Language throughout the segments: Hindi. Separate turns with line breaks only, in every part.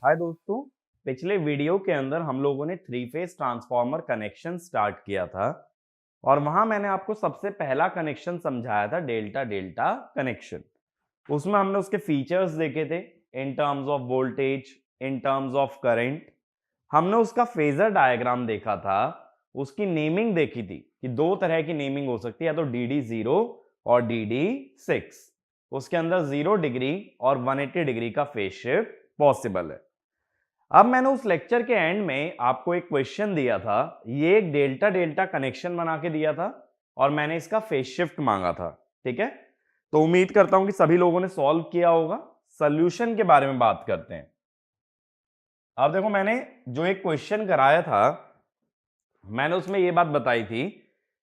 हाय दोस्तों, पिछले वीडियो के अंदर हम लोगों ने three phase transformer connection start किया था और वहां मैंने आपको सबसे पहला कनेक्शन समझाया था डेल्टा डेल्टा कनेक्शन। उसमें हमने उसके फीचर्स देखे थे in terms of voltage, in terms of current. हमने उसका फेजर डायग्राम देखा था, उसकी नेमिंग देखी थी कि दो तरह की नेमिंग हो सकती है, या तो DD0 और DD6। उसके अंदर 0 डिग्री और 180 डिग्री का फेज शिफ्ट पॉसिबल है। अब मैंने उस लेक्चर के एंड में आपको एक क्वेश्चन दिया था, ये एक डेल्टा डेल्टा कनेक्शन बना के दिया था और मैंने इसका फेज शिफ्ट मांगा था। ठीक है, तो उम्मीद करता हूं कि सभी लोगों ने सॉल्व किया होगा। सॉल्यूशन के बारे में बात करते हैं। अब देखो, मैंने जो एक क्वेश्चन कराया था, मैंने उसमें यह बात बताई थी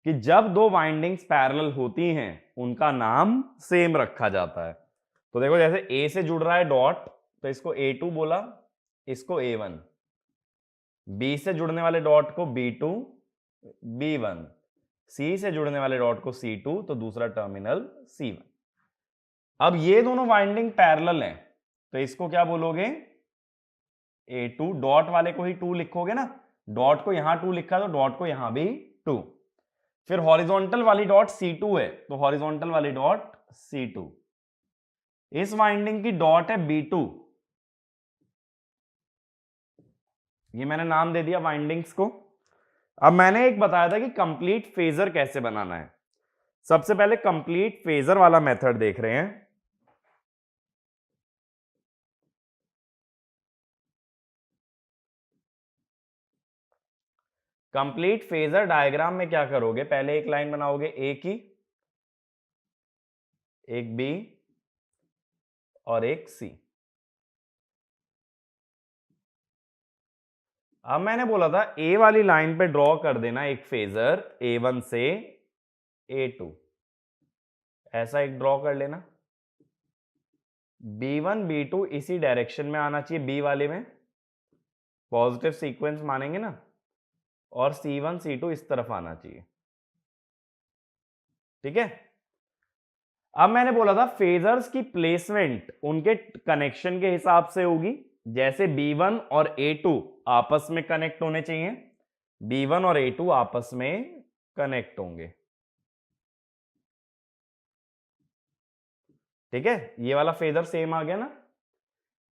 कि जब दो वाइंडिंग्स पैरेलल होती हैं उनका नाम सेम रखा जाता है। तो देखो, जैसे ए से जुड़ रहा है डॉट, तो इसको A2 बोला, इसको A1। बी से जुड़ने वाले डॉट को B2, B1। सी से जुड़ने वाले डॉट को C2, तो दूसरा टर्मिनल C1। अब ये दोनों वाइंडिंग पैरेलल हैं, तो इसको क्या बोलोगे? A2। डॉट वाले को ही 2 लिखोगे ना, डॉट को यहां 2 लिखा तो डॉट को यहां भी 2। फिर हॉरिजॉन्टल वाली डॉट C2 है, तो हॉरिजॉन्टल वाली डॉट C2। इस वाइंडिंग की डॉट है B2, ये मैंने नाम दे दिया वाइंडिंग्स को। अब मैंने एक बताया था कि कंप्लीट फेजर कैसे बनाना है। सबसे पहले कंप्लीट फेजर वाला मेथड देख रहे हैं। कंप्लीट फेजर डायग्राम में क्या करोगे? पहले एक लाइन बनाओगे ए की, एक बी और एक सी। अब मैंने बोला था ए वाली लाइन पे ड्रॉ कर देना एक फेजर A1 से A2, ऐसा एक ड्रॉ कर लेना। B1 B2 इसी डायरेक्शन में आना चाहिए, बी वाले में पॉजिटिव सीक्वेंस मानेंगे ना, और C1 C2 इस तरफ आना चाहिए। ठीक है, अब मैंने बोला था फेजर्स की प्लेसमेंट उनके कनेक्शन के हिसाब से होगी। जैसे B1 और A2 आपस में कनेक्ट होने चाहिए, B1 और A2 आपस में कनेक्ट होंगे। ठीक है, ये वाला फेजर सेम आ गया ना।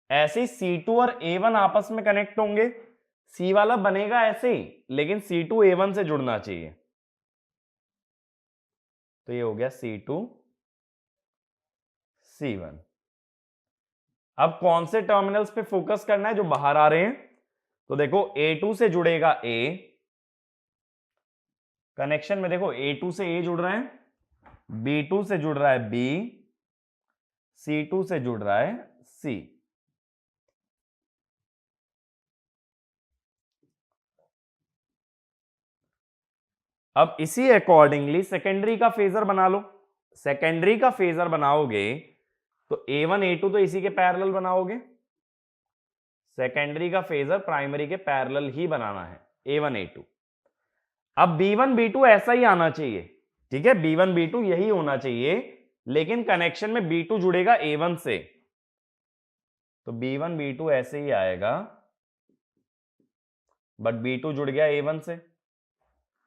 ऐसे ही C2 और A1 आपस में कनेक्ट होंगे, C वाला बनेगा ऐसे ही, लेकिन C2 A1 से जुड़ना चाहिए। तो ये हो गया C2 C1। अब कौन से टर्मिनल्स पे फोकस करना है जो बाहर आ रहे हैं? तो देखो, A2 से जुड़ेगा A, कनेक्शन में देखो A2 से A जुड़ रहा है, B2 से जुड़ रहा है B, C2 से जुड़ रहा है C। अब इसी अकॉर्डिंगली सेकेंडरी का फेजर बना लो। सेकेंडरी का फेजर बनाओगे तो A1 A2 तो इसी के पैरेलल बनाओगे। सेकेंडरी का फेजर प्राइमरी के पैरेलल ही बनाना है, A1 A2। अब B1 B2 ऐसा ही आना चाहिए। ठीक है, B1 B2 यही होना चाहिए, लेकिन कनेक्शन में B2 जुड़ेगा A1 से, तो B1 B2 ऐसे ही आएगा, बट B2 जुड़ गया A1 से।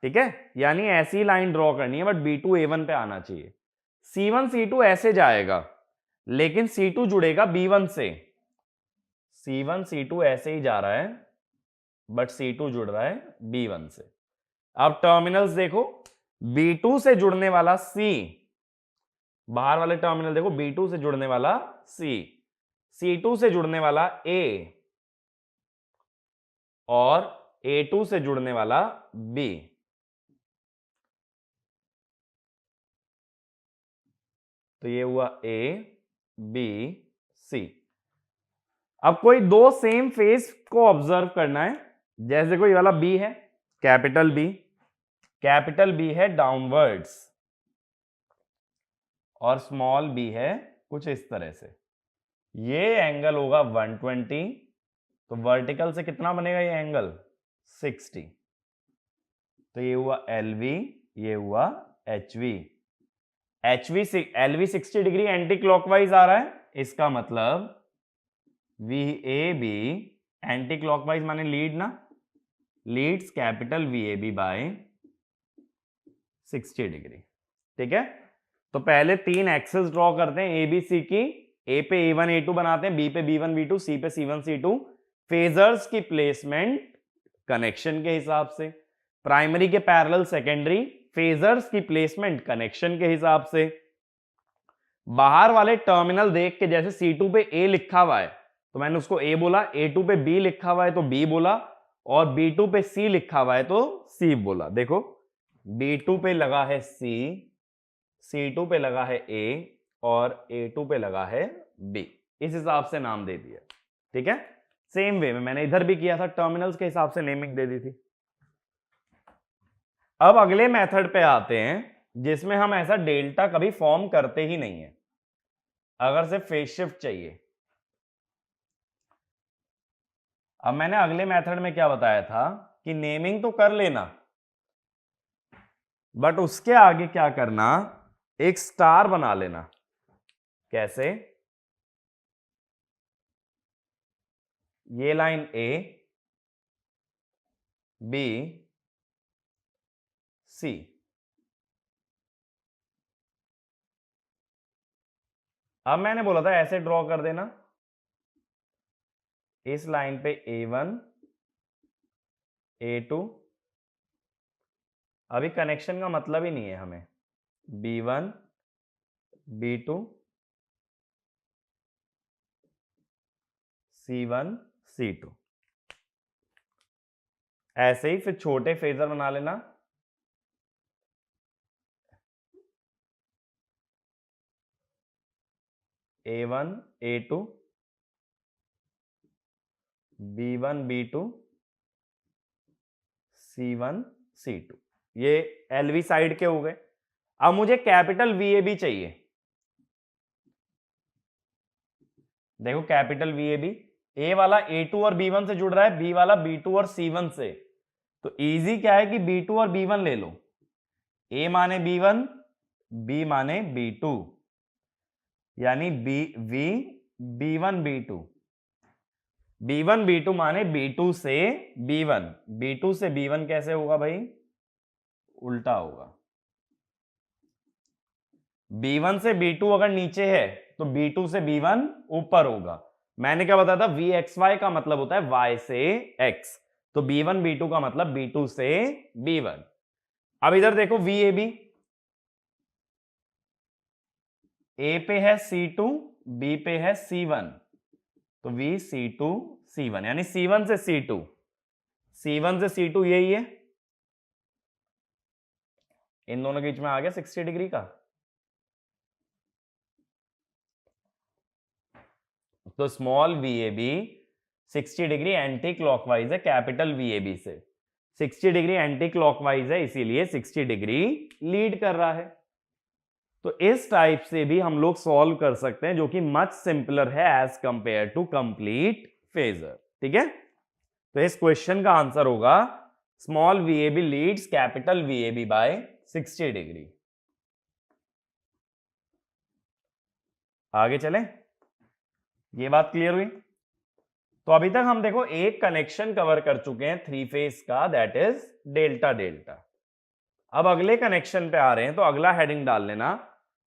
ठीक है, यानी ऐसी लाइन ड्रॉ करनी है, बट B2 A1 पे आना चाहिए। C1 C2 ऐसे जाएगा, लेकिन C2 जुड़ेगा B1 से। C1 C2 ऐसे ही जा रहा है, बट C2 जुड़ रहा है B1 से। अब टर्मिनल्स देखो, B2 से जुड़ने वाला C, बाहर वाले टर्मिनल देखो, B2 से जुड़ने वाला C, C2 से जुड़ने वाला A और A2 से जुड़ने वाला B। तो ये हुआ A B C। अब कोई दो सेम फेज को ऑब्जर्व करना है। जैसे कोई वाला B है, कैपिटल B है डाउनवर्ड्स, और स्मॉल b है कुछ इस तरह से। ये एंगल होगा 120, तो वर्टिकल से कितना बनेगा ये एंगल? 60। तो ये हुआ LV, ये हुआ HV। LV 60 degree anti clockwise आ रहा है, इसका मतलब V A B anti clockwise माने लीड ना, leads capital V A B by 60 degree. ठीक है, तो पहले तीन एक्सेस ड्रॉ करते हैं ए बी सी की। ए पे A1 A2 बनाते हैं, बी पे B1 B2, सी पे C1 C2। फेजर्स की प्लेसमेंट कनेक्शन के हिसाब से, प्राइमरी के पैरेलल सेकेंडरी, फेजर्स की प्लेसमेंट कनेक्शन के हिसाब से। बाहर वाले टर्मिनल देख के, जैसे C2 पे A लिखा हुआ है तो मैंने उसको A बोला, A2 पे B लिखा हुआ है तो B बोला, और B2 पे C लिखा हुआ है तो C बोला। देखो B2 पे लगा है C, C2 पे लगा है A और A2 पे लगा है B, इस हिसाब से नाम दे दिया। ठीक है, सेम वे में मैंने इधर भी किया था, टर्मिनल्स के हिसाब से नेमिंग दे दी थी। अब अगले मेथड पे आते हैं जिसमें हम ऐसा डेल्टा कभी फॉर्म करते ही नहीं है, अगर सिर्फ फेज शिफ्ट चाहिए। अब मैंने अगले मेथड में क्या बताया था कि नेमिंग तो कर लेना, बट उसके आगे क्या करना, एक स्टार बना लेना। कैसे? ये लाइन ए, बी, सी, अब मैंने बोला था ऐसे ड्रॉ कर देना, इस लाइन पे A1 A2, अभी कनेक्शन का मतलब ही नहीं है हमें, B1 B2 C1 C2, ऐसे ही फिर छोटे फेजर बना लेना, A1 A2 B1 B2 C1 C2, ये LV साइड के हो गए। अब मुझे कैपिटल VAB चाहिए। देखो कैपिटल VAB, ए वाला A2 और B1 से जुड़ रहा है, बी वाला B2 और C1 से, तो इजी क्या है कि B2 और B1 ले लो, A माने B1 B माने B2, यानी B1 B2, B1 B2 माने B2 से B1, B2 से B1 कैसे होगा भाई? उल्टा होगा। B1 से B2 अगर नीचे है तो B2 से B1 ऊपर होगा। मैंने क्या बताया था, VXY का मतलब होता है Y से X, तो B1 B2 का मतलब B2 से B1। अब इधर देखो VAB, A पे है C2, B पे है C1, तो V C2 C1, यानी C1 से C2, C1 से C2 यही है, इन दोनों के बीच में आ गया 60 डिग्री का। तो small VAB 60 degree anti clockwise है कैपिटल VAB से, 60 डिग्री एंटी क्लॉकवाइज है इसीलिए 60 डिग्री लीड कर रहा है। तो इस टाइप से भी हम लोग सॉल्व कर सकते हैं, जो कि मच सिंपलर है as compare to complete phasor. ठीक है, तो इस क्वेश्चन का आंसर होगा small VAB leads capital VAB by 60 degree. आगे चलें, ये बात क्लियर हुई? तो अभी तक हम देखो एक कनेक्शन कवर कर चुके हैं थ्री फेज का, दैट इज डेल्टा डेल्टा। अब अगले कनेक्शन पे आ रहे हैं, तो अगला हेडिंग डाल लेना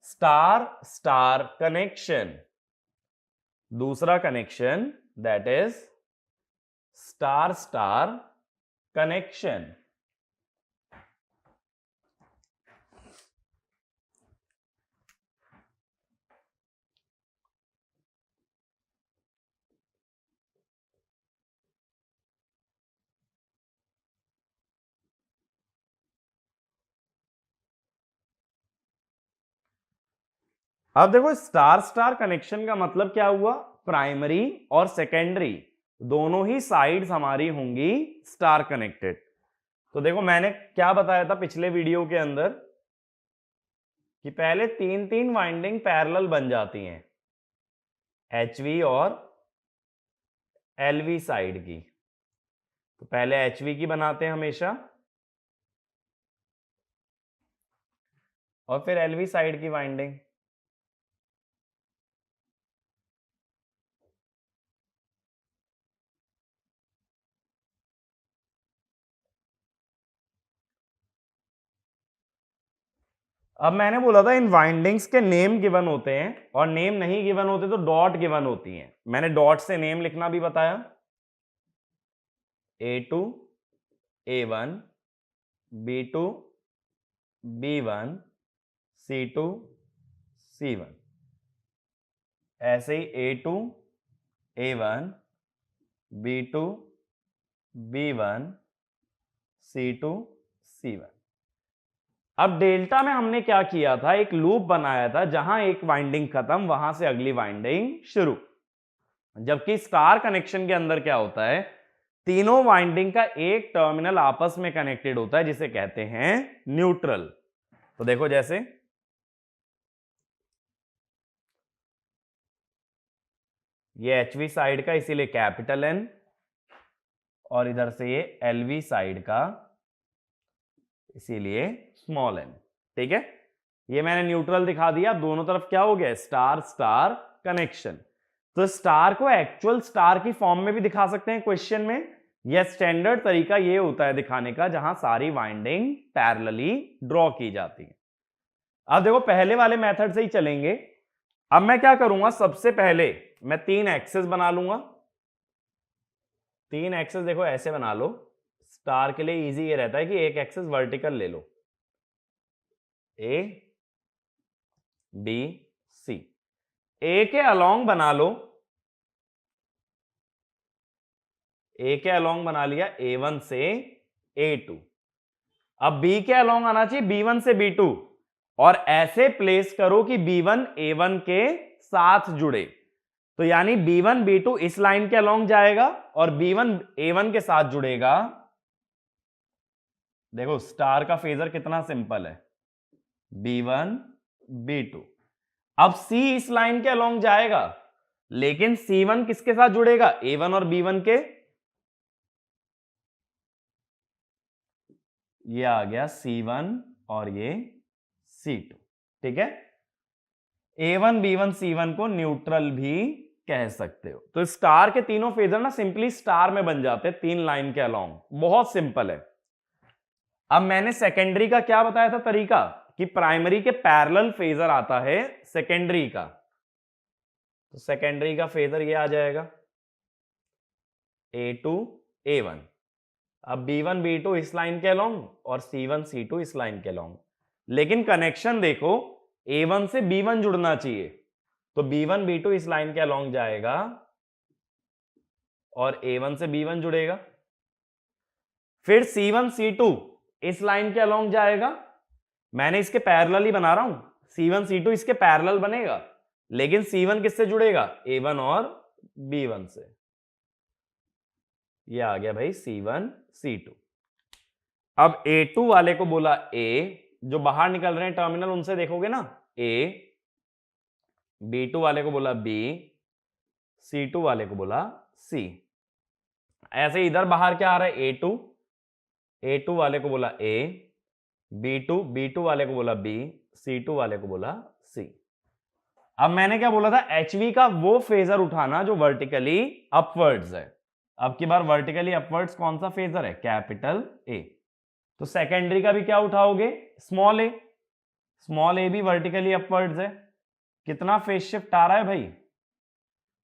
स्टार स्टार कनेक्शन। दूसरा connection that is star star connection. अब देखो स्टार स्टार कनेक्शन का मतलब क्या हुआ, प्राइमरी और सेकेंडरी दोनों ही साइड्स हमारी होंगी स्टार कनेक्टेड। तो देखो मैंने क्या बताया था पिछले वीडियो के अंदर कि पहले तीन तीन वाइंडिंग पैरेलल बन जाती हैं, HV और LV साइड की। तो पहले HV की बनाते हैं हमेशा, और फिर LV साइड की वाइंडिंग। अब मैंने बोला था इन वाइंडिंग्स के नेम गिवन होते हैं और नेम नहीं गिवन होते तो डॉट गिवन होती हैं। मैंने डॉट से नेम लिखना भी बताया, A2 A1 B2 B1 C2 C1, ऐसे ही A2 A1 B2 B1 C2 C1। अब डेल्टा में हमने क्या किया था, एक लूप बनाया था जहां एक वाइंडिंग खत्म वहां से अगली वाइंडिंग शुरू। जबकि स्टार कनेक्शन के अंदर क्या होता है, तीनों वाइंडिंग का एक टर्मिनल आपस में कनेक्टेड होता है जिसे कहते हैं न्यूट्रल। तो देखो जैसे ये एचवी साइड का इसीलिए कैपिटल एन, और इधर से ये एलवी साइड का इसीलिए स्मॉल एन। ठीक है, ये मैंने न्यूट्रल दिखा दिया। दोनों तरफ क्या हो गया, स्टार स्टार कनेक्शन। तो स्टार को एक्चुअल स्टार की फॉर्म में भी दिखा सकते हैं क्वेश्चन में। यह स्टैंडर्ड तरीका ये होता है दिखाने का जहां सारी वाइंडिंग पैरेलली ड्रॉ की जाती है। अब देखो पहले वाले मेथड से ही चलेंगे। अब मैं क्या करूंगा, सबसे पहले मैं 3 एक्सेस बना लूंगा। 3 एक्सेस देखो ऐसे बना लो। स्टार के लिए इजी ये रहता है कि एक एक्सेस वर्टिकल ले लो, ए बी सी। ए के अलोंग बना लो, ए के अलोंग बना लिया A1 से A2। अब बी के अलोंग आना चाहिए B1 से B2, और ऐसे प्लेस करो कि B1 A1 के साथ जुड़े। तो यानी B1 B2 इस लाइन के अलोंग जाएगा और B1 A1 के साथ जुड़ेगा। देखो स्टार का फेजर कितना सिंपल है, B1 B2। अब C इस लाइन के अलोंग जाएगा, लेकिन C1 किसके साथ जुड़ेगा, A1 और B1 के। ये आ गया C1 और ये C2। ठीक है, A1 B1 C1 को न्यूट्रल भी कह सकते हो। तो स्टार के तीनों फेजर ना सिंपली स्टार में बन जाते हैं 3 लाइन के अलोंग, बहुत सिंपल है। अब मैंने सेकेंडरी का क्या बताया था तरीका, कि प्राइमरी के पैरेलल फेजर आता है सेकेंडरी का। तो सेकेंडरी का फेजर ये आ जाएगा A2 A1। अब B1 B2 इस लाइन के अलोंग और C1 C2 इस लाइन के अलोंग, लेकिन कनेक्शन देखो A1 से B1 जुड़ना चाहिए। तो B1 B2 इस लाइन के अलोंग जाएगा और A1 से B1 जुड़ेगा। फिर C1 C2 इस लाइन के अलोंग जाएगा। मैंने इसके पैरेलल ही बना रहा हूं, C1 C2 इसके पैरेलल बनेगा, लेकिन C1 किससे जुड़ेगा, A1 और B1 से। ये आ गया भाई C1 C2। अब A2 वाले को बोला A, जो बाहर निकल रहे हैं टर्मिनल उनसे देखोगे ना A, B2 वाले को बोला B, C2 वाले को बोला C। ऐसे इधर बाहर क्या आ रहा है A2, A2 वाले को बोला A, B2 वाले को बोला B, C2 वाले को बोला C। अब मैंने क्या बोला था, HV का वो फेजर उठाना जो वर्टिकली अपवर्ड्स है। अब की बार वर्टिकली अपवर्ड्स कौन सा फेजर है, कैपिटल A। तो सेकेंडरी का भी क्या उठाओगे, स्मॉल ए। स्मॉल ए भी वर्टिकली अपवर्ड्स है। कितना फेज शिफ्ट आ रहा है भाई,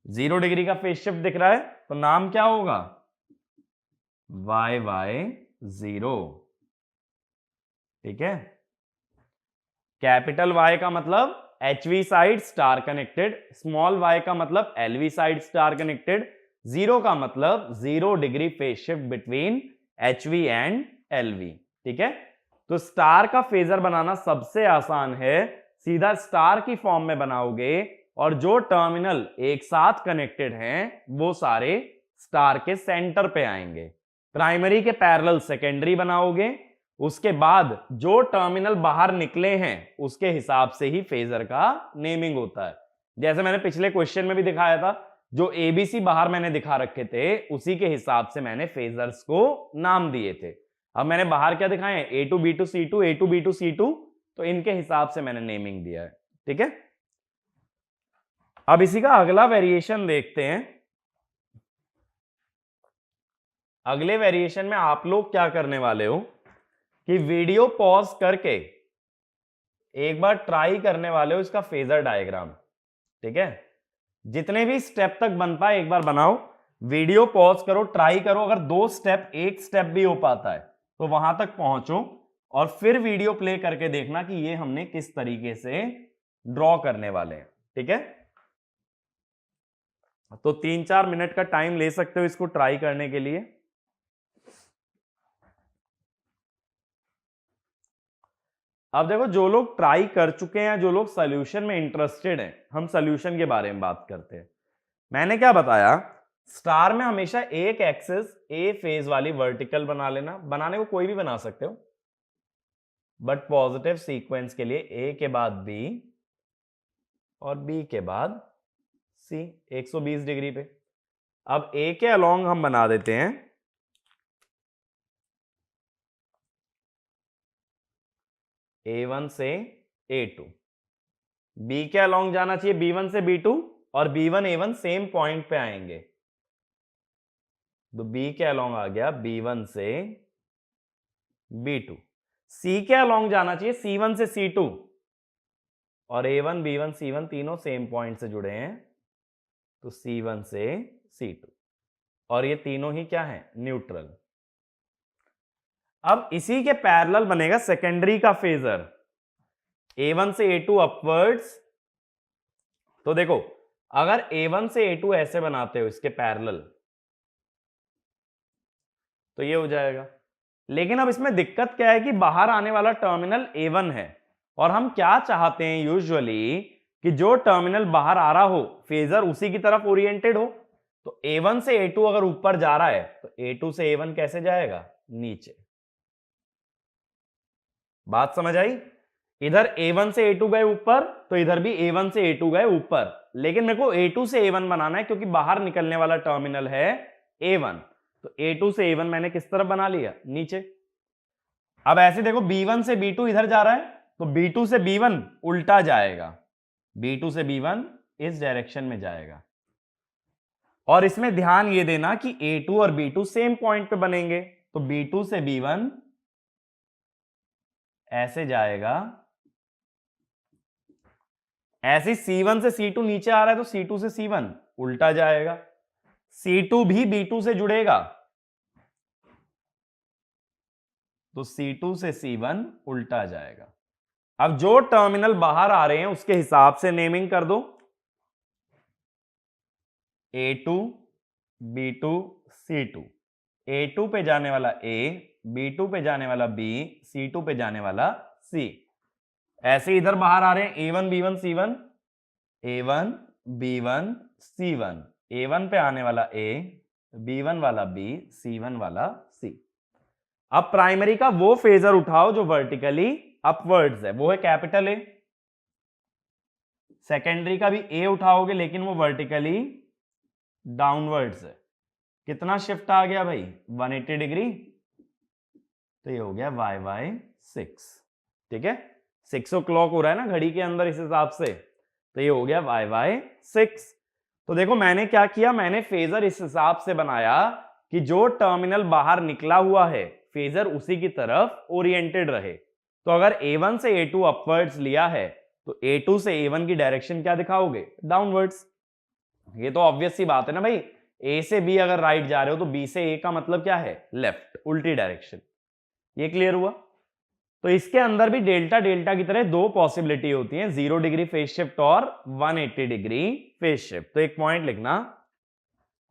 0 डिग्री का फेज शिफ्ट दिख रहा है। तो नाम क्या होगा, YY0। ठीक है, कैपिटल Y का मतलब HV side star connected, small y का मतलब LV साइड स्टार कनेक्टेड, 0 का मतलब 0 degree phase shift between HV and LV। ठीक है, तो स्टार का फेजर बनाना सबसे आसान है, सीधा स्टार की फॉर्म में बनाओगे और जो टर्मिनल एक साथ कनेक्टेड हैं वो सारे स्टार के सेंटर पे आएंगे। प्राइमरी के पैरेलल सेकेंडरी बनाओगे, उसके बाद जो टर्मिनल बाहर निकले हैं उसके हिसाब से ही फेजर का नेमिंग होता है। जैसे मैंने पिछले क्वेश्चन में भी दिखाया था, जो एबीसी बाहर मैंने दिखा रखे थे उसी के हिसाब से मैंने फेजर्स को नाम दिए थे। अब मैंने बाहर क्या दिखाए हैं, A2 B2 C2, A2 B2 C2, तो इनके हिसाब से मैंने नेमिंग दिया है। ठीक है, अब इसी का अगला वेरिएशन देखते हैं। अगले वेरिएशन में आप लोग क्या करने वाले हो कि वीडियो पॉज करके एक बार ट्राई करने वाले हो इसका फेजर डायग्राम, ठीक है। जितने भी स्टेप तक बन पाए एक बार बनाओ, वीडियो पॉज करो, ट्राई करो, अगर 2 स्टेप, 1 स्टेप भी हो पाता है तो वहां तक पहुंचो और फिर वीडियो प्ले करके देखना कि ये हमने किस तरीके से ड्रॉ करने वाले हैं, ठीक है। तो 3-4 मिनट का टाइम ले सकते हो इसको ट्राई करने के लिए। अब देखो, जो लोग ट्राई कर चुके हैं, जो लोग सॉल्यूशन में इंटरेस्टेड हैं, हम सॉल्यूशन के बारे में बात करते हैं। मैंने क्या बताया, स्टार में हमेशा एक एक्सिस ए फेज वाली वर्टिकल बना लेना, बनाने को कोई भी बना सकते हो, बट पॉजिटिव सीक्वेंस के लिए ए के बाद बी और बी के बाद सी 120 डिग्री पे। अब ए के अलोंग हम बना देते हैं A1 से A2, बी के अलोंग जाना चाहिए B1 से B2 और B1 A1 सेम पॉइंट पे आएंगे, तो बी के अलोंग आ गया B1 से B2। सी के अलोंग जाना चाहिए C1 से C2 और A1 B1 C1 तीनों सेम पॉइंट से जुड़े हैं, तो C1 से C2 और ये तीनों ही क्या है, न्यूट्रल। अब इसी के पैरेलल बनेगा सेकेंडरी का फेजर A1 से A2 अपवर्ड्स। तो देखो, अगर A1 से A2 ऐसे बनाते हो इसके पैरेलल तो ये हो जाएगा, लेकिन अब इसमें दिक्कत क्या है कि बाहर आने वाला टर्मिनल A1 है और हम क्या चाहते हैं यूजुअली कि जो टर्मिनल बाहर आ रहा हो फेजर उसी की तरफ ओरिएंटेड हो। तो A1 से A2 अगर ऊपर जा रहा है तो A2 से A1 कैसे जाएगा, नीचे। बात समझ आई? इधर A1 से A2 गए ऊपर तो इधर भी A1 से A2 गए ऊपर, लेकिन मेरे को A2 से A1 बनाना है क्योंकि बाहर निकलने वाला टर्मिनल है A1, तो A2 से A1 मैंने किस तरफ बना लिया, नीचे। अब ऐसे देखो, B1 से B2 इधर जा रहा है तो B2 से B1 उल्टा जाएगा, B2 से B1 इस डायरेक्शन में जाएगा। और इसमें ध्यान ये देना कि A2 और B2 सेम पॉइंट पे बनेंगे, तो B2 से B1 ऐसे जाएगा, ऐसे C1 से C2 नीचे आ रहा है तो C2 से C1 उल्टा जाएगा, C2 भी B2 से जुड़ेगा तो C2 से C1 उल्टा जाएगा। अब जो टर्मिनल बाहर आ रहे हैं उसके हिसाब से नेमिंग कर दो, A2 B2 C2, A2 पे जाने वाला A, B2 पे जाने वाला B, C2 पे जाने वाला C। ऐसे इधर बाहर आ रहे हैं A1 B1 C1, A1 B1 C1, A1 पे आने वाला A, B1 वाला B, C1 वाला C। अब प्राइमरी का वो फेजर उठाओ जो वर्टिकली अपवर्ड्स है, वो है कैपिटल A। सेकेंडरी का भी A उठाओगे लेकिन वो वर्टिकली डाउनवर्ड्स है। कितना शिफ्ट आ गया भाई, 180 डिग्री, तो ये हो गया YY6, ठीक है। 6 o'clock हो रहा है ना घड़ी के अंदर, इस हिसाब से तो ये हो गया YY6। तो देखो मैंने क्या किया, मैंने फेजर इस हिसाब से बनाया कि जो टर्मिनल बाहर निकला हुआ है फेजर उसी की तरफ ओरिएंटेड रहे। तो अगर A1 से A2 अपवर्ड्स लिया है तो A2 से A1 की डायरेक्शन क्या दिखाओगे, डाउनवर्ड्स। ये तो ऑब्वियस सी बात है ना भाई, A से B अगर राइट जा रहे हो तो B से A का मतलब क्या है, लेफ्ट, उल्टी डायरेक्शन। ये क्लियर हुआ? तो इसके अंदर भी डेल्टा डेल्टा की तरह दो पॉसिबिलिटी होती हैं, 0 डिग्री फेज शिफ्ट और 180 डिग्री फेज शिफ्ट। तो एक पॉइंट लिखना,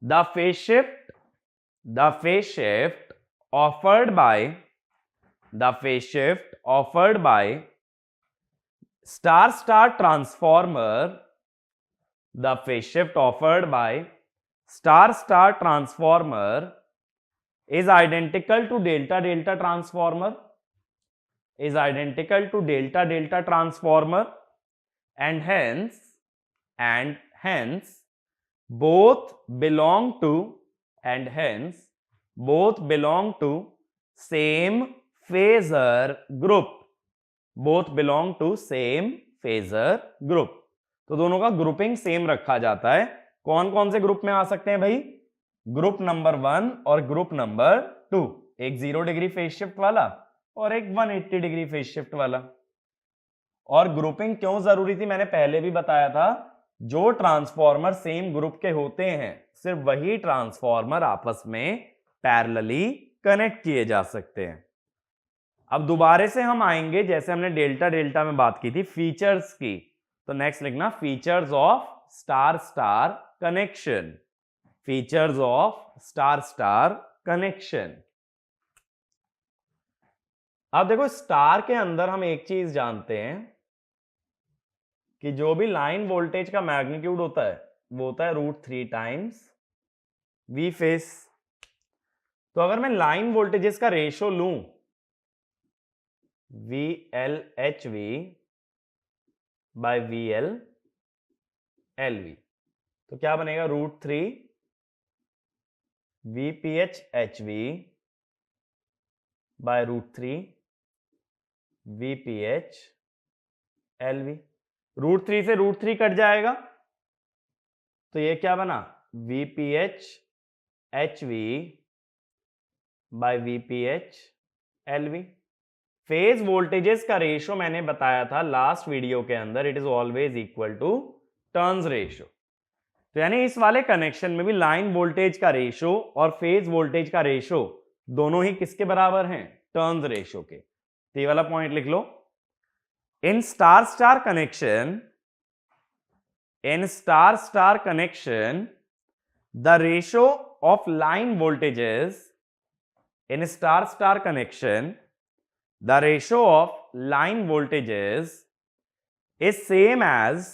the phase shift offered by star transformer, the phase shift offered by star transformer is identical to delta delta transformer, and hence both belong to same phasor group, तो दोनों का ग्रुपिंग सेम रखा जाता है। कौन कौन से ग्रुप में आ सकते हैं भाई, ग्रुप नंबर 1 और ग्रुप नंबर 2, एक 0 डिग्री फेज शिफ्ट वाला और एक 180 डिग्री फेज शिफ्ट वाला। और ग्रुपिंग क्यों जरूरी थी मैंने पहले भी बताया था, जो ट्रांसफॉर्मर सेम ग्रुप के होते हैं सिर्फ वही ट्रांसफॉर्मर आपस में पैरेलली कनेक्ट किए जा सकते हैं। अब दोबारा से हम आएंगे जैसे हमने डेल्टा डेल्टा में बात की थी फीचर्स की, तो नेक्स्ट लिखना features of star star connection, features of star star connection. अब देखो स्टार के अंदर हम एक चीज जानते हैं कि जो भी लाइन वोल्टेज का मैग्नीट्यूड होता है वो होता है √3 टाइम्स वी फेस। तो अगर मैं लाइन वोल्टेजेस का रेशो लूं VLHV बाय VLLV, तो क्या बनेगा √3 VPHHV बाय √3 VPHLV। √3 से √3 कट जाएगा तो ये क्या बना VPHHV by VPHLV। Phase voltages का रेशो मैंने बताया था लास्ट वीडियो के अंदर, it is always equal to turns ratio. तो यानी इस वाले कनेक्शन में भी लाइन वोल्टेज का रेशो और फेज वोल्टेज का रेशो दोनों ही किसके बराबर हैं, टर्न्स रेशो के। तो ये वाला पॉइंट लिख लो। In star star connection, in star star connection the ratio of line voltages, in star star connection the ratio of line voltages is same as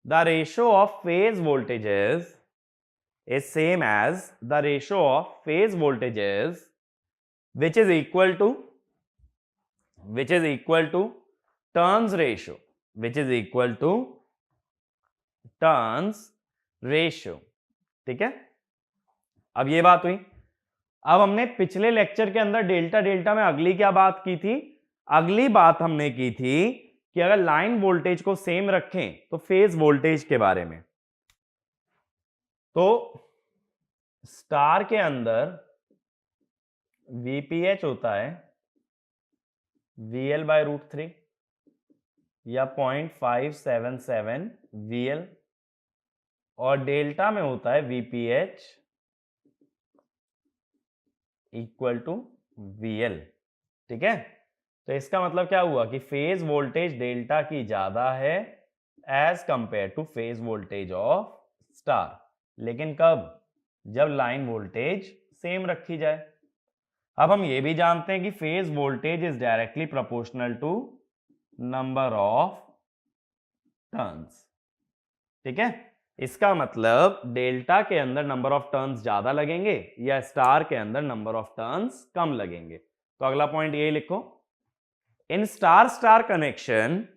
the ratio of phase voltages, is same as the ratio of phase voltages, which is equal to turns ratio, which is equal to turns ratio। ठीक है, अब ये बात हुई। अब हमने पिछले लेक्चर के अंदर डेल्टा डेल्टा में अगली क्या बात की थी, अगली बात हमने की थी कि अगर लाइन वोल्टेज को सेम रखें तो फेज वोल्टेज के बारे में। तो स्टार के अंदर VPH होता है VL बाय √3 या 0.577 VL, और डेल्टा में होता है VPH इक्वल टू VL। ठीक है, तो इसका मतलब क्या हुआ कि फेज वोल्टेज डेल्टा की ज्यादा है as compare to phase voltage of star, लेकिन कब, जब लाइन वोल्टेज सेम रखी जाए। अब हम ये भी जानते हैं कि phase voltage is directly proportional to number of turns. ठीक है, इसका मतलब डेल्टा के अंदर नंबर ऑफ टर्न्स ज्यादा लगेंगे या स्टार के अंदर नंबर ऑफ टर्न्स कम लगेंगे। तो अगला पॉइंट ये लिखो, in star star connection,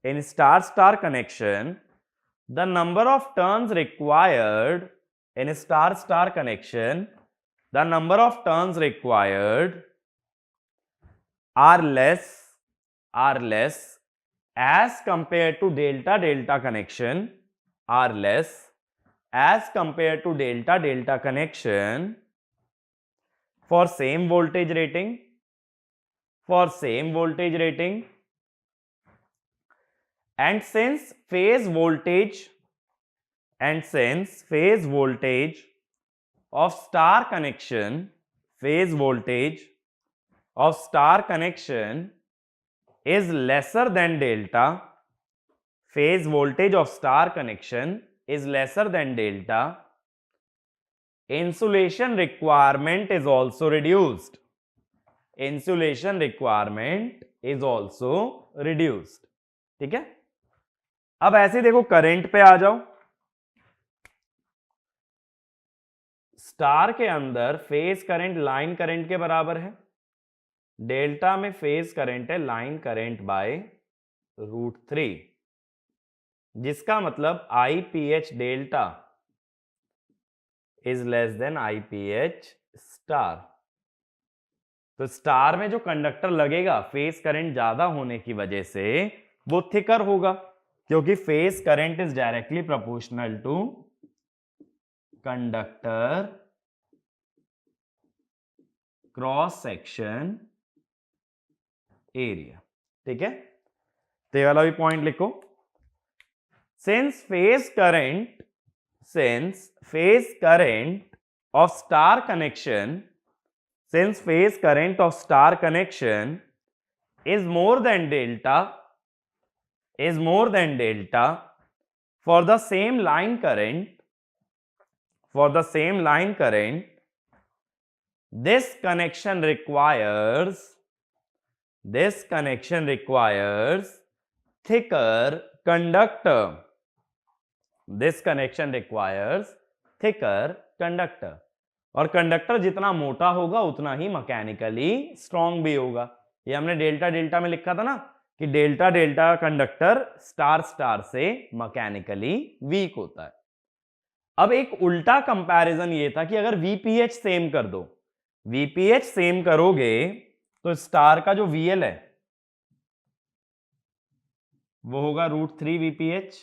in star star connection the number of turns required, in star star connection the number of turns required are less as compared to delta delta connection, are less as compared to delta delta connection for same voltage rating, for same voltage rating, and since phase voltage, and since phase voltage of star connection, phase voltage of star connection is lesser than delta, phase voltage of star connection is lesser than delta, insulation requirement is also reduced, insulation requirement is also reduced। ठीक है, अब ऐसे देखो करंट पे आ जाओ। स्टार के अंदर फेज करंट लाइन करंट के बराबर है, डेल्टा में फेज करंट है लाइन करंट बाय √3, जिसका मतलब IPH delta is less then IPH star. तो स्टार में जो कंडक्टर लगेगा फेज करंट ज्यादा होने की वजह से वो थिकर होगा, क्योंकि phase current is directly proportional to conductor cross section area. ठीक है, तो ये वाला भी पॉइंट लिखो। Since phase current of star connection, since phase current of star connection is more than delta for the same line current, this connection requires thicker conductor. और कंडक्टर जितना मोटा होगा उतना ही मैकेनिकली स्ट्रांग भी होगा। ये हमने डेल्टा डेल्टा में लिखा था ना कि delta delta conductor star star से मैकेनिकली वीक होता है। अब एक उल्टा कंपैरिजन ये था कि अगर वीपीएच सेम कर दो, वीपीएच सेम करोगे तो स्टार का जो वीएल है वो होगा √3 वीपीएच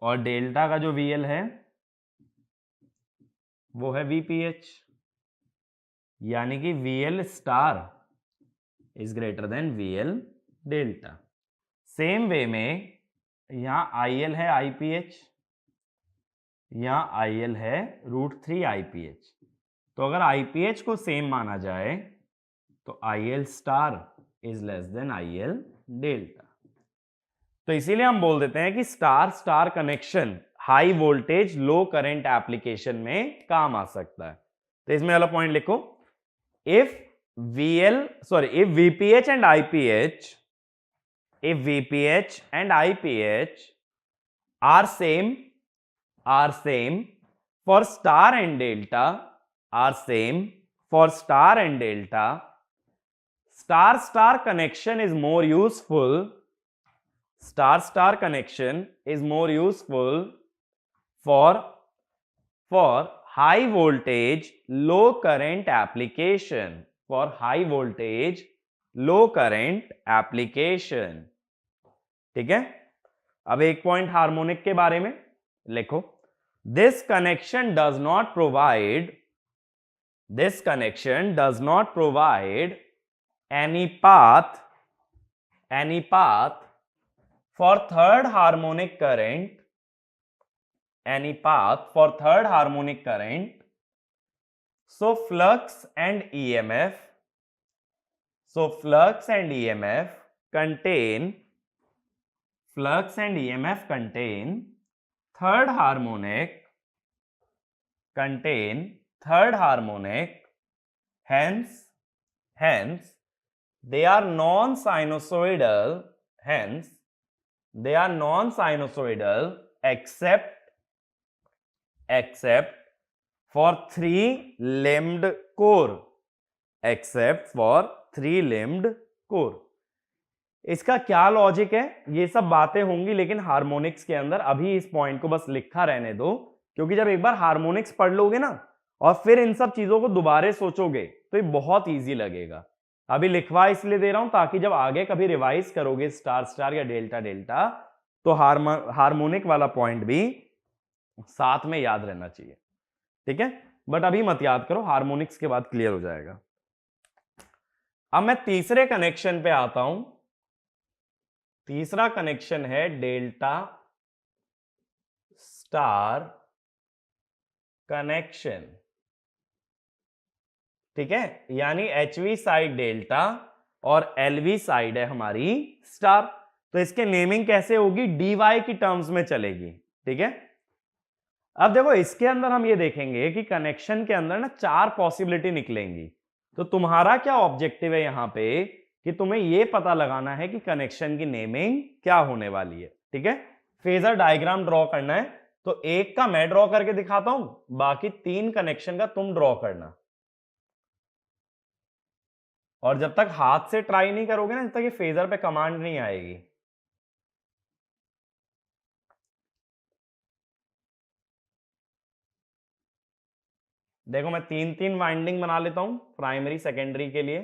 और डेल्टा का जो वीएल है वो है वीपीएच, यानी कि VL star is greater than VL delta. Same way में यहां आईएल है आईपीएच, यहां आईएल है √3 आईपीएच। तो अगर आईपीएच को सेम माना जाए तो IL star is less than IL delta. तो इसीलिए हम बोल देते हैं कि star star connection high voltage low current application में काम आ सकता है। तो इसमें वाला पॉइंट लिखो, if VPH and IPH are same for star and delta, star connection is more useful for high voltage low current application, ठीक है। अब एक पॉइंट हार्मोनिक के बारे में लिखो, this connection does not provide any path for third harmonic current, so flux and EMF contain third harmonic, hence they are non-sinusoidal, except for three-limbed core, इसका क्या लॉजिक है, ये सब बातें होंगी लेकिन हार्मोनिक्स के अंदर। अभी इस पॉइंट को बस लिखा रहने दो, क्योंकि जब एक बार हार्मोनिक्स पढ़ लोगे ना और फिर इन सब चीजों को दोबारा सोचोगे तो ये बहुत इजी लगेगा। अभी लिखवा इसलिए दे रहा हूं ताकि जब आगे कभी रिवाइज करोगे स्टार स्टार या डेल्टा डेल्टा तो हार्मोनिक वाला पॉइंट भी साथ में याद रहना चाहिए। ठीक है, बट अभी मत याद करो, हार्मोनिक्स के बाद क्लियर हो जाएगा। अब मैं तीसरे कनेक्शन पे आता हूं। तीसरा कनेक्शन है डेल्टा स्टार कनेक्शन। ठीक है, यानी एचवी साइड डेल्टा और एलवी साइड है हमारी स्टार। तो इसके नेमिंग कैसे होगी, डीवाई की टर्म्स में चलेगी। ठीक है, अब देखो इसके अंदर हम ये देखेंगे कि कनेक्शन के अंदर ना 4 पॉसिबिलिटी निकलेंगी। तो तुम्हारा क्या ऑब्जेक्टिव है यहां पे कि तुम्हें ये पता लगाना है कि कनेक्शन की नेमिंग क्या होने वाली है। ठीक है, फेजर डायग्राम ड्रॉ करना है, तो एक का मैं ड्रॉ करके दिखाता हूं, बाकी 3 कनेक्शन का तुम ड्रॉ करना। और जब तक हाथ से ट्राई नहीं करोगे ना, जब तक ये फेजर पे कमांड नहीं आएगी। देखो मैं 3-3 वाइंडिंग बना लेता हूं प्राइमरी सेकेंडरी के लिए।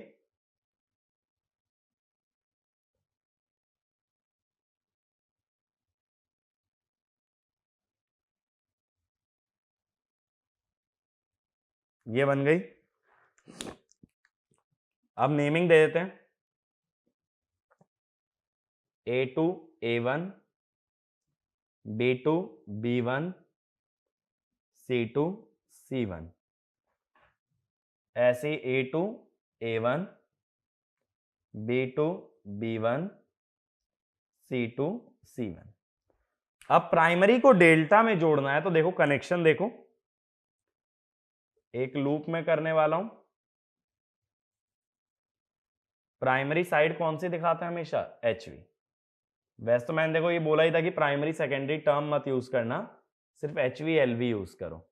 ये बन गई। अब नेमिंग दे देते हैं, A2 A1, B2 B1, C2 C1, ऐसे A2 A1, B2 B1, C2 C1। अब प्राइमरी को डेल्टा में जोड़ना है तो देखो कनेक्शन देखो, एक लूप में करने वाला हूं। प्राइमरी साइड कौन सी दिखाता है हमेशा, HV। वैसे तो मैंने देखो ये बोला ही था कि प्राइमरी सेकेंडरी टर्म मत यूज करना, सिर्फ HV LV यूज करो।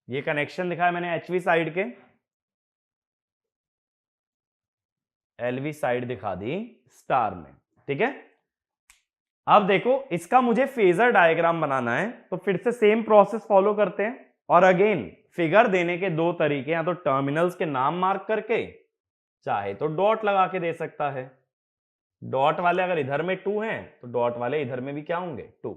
ये कनेक्शन दिखाया मैंने HV साइड के, LV साइड दिखा दी स्टार में, ठीक है। अब देखो इसका मुझे फेजर डायग्राम बनाना है, तो फिर से सेम प्रोसेस फॉलो करते हैं। और अगेन फिगर देने के दो तरीके, या तो टर्मिनल्स के नाम मार्क करके, चाहे तो डॉट लगा के दे सकता है। डॉट वाले अगर इधर में 2 हैं तो डॉट वाले इधर में भी क्या होंगे, 2।